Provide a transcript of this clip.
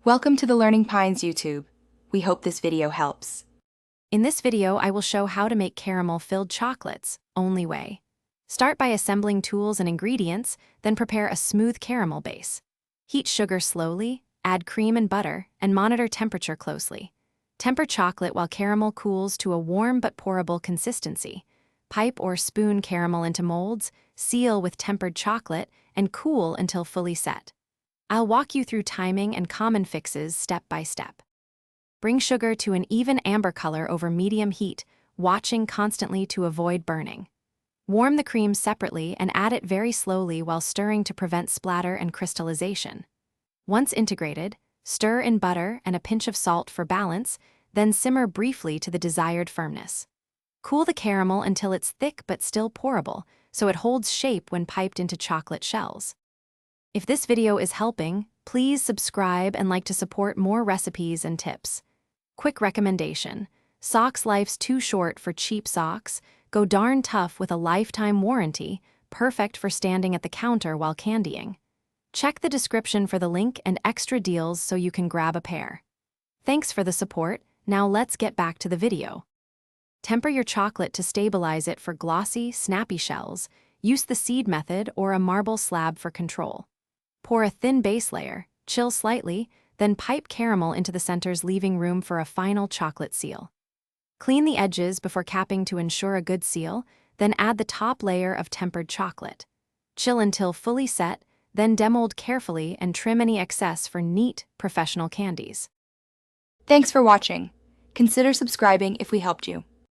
Welcome to the Learning Pines YouTube. We hope this video helps. In this video, I will show how to make caramel-filled chocolates, only way. Start by assembling tools and ingredients, then prepare a smooth caramel base. Heat sugar slowly, add cream and butter, and monitor temperature closely. Temper chocolate while caramel cools to a warm but pourable consistency. Pipe or spoon caramel into molds, seal with tempered chocolate, and cool until fully set. I'll walk you through timing and common fixes step by step. Bring sugar to an even amber color over medium heat, watching constantly to avoid burning. Warm the cream separately and add it very slowly while stirring to prevent splatter and crystallization. Once integrated, stir in butter and a pinch of salt for balance, then simmer briefly to the desired firmness. Cool the caramel until it's thick but still pourable, so it holds shape when piped into chocolate shells. If this video is helping, please subscribe and like to support more recipes and tips. Quick recommendation: socks life's too short for cheap socks. Go darn tough with a lifetime warranty, perfect for standing at the counter while candying. Check the description for the link and extra deals so you can grab a pair. Thanks for the support. Now let's get back to the video. Temper your chocolate to stabilize it for glossy, snappy shells. Use the seed method or a marble slab for control. Pour a thin base layer, chill slightly, then pipe caramel into the centers, leaving room for a final chocolate seal. Clean the edges before capping to ensure a good seal, then add the top layer of tempered chocolate. Chill until fully set, then demold carefully and trim any excess for neat, professional candies. Thanks for watching. Consider subscribing if we helped you.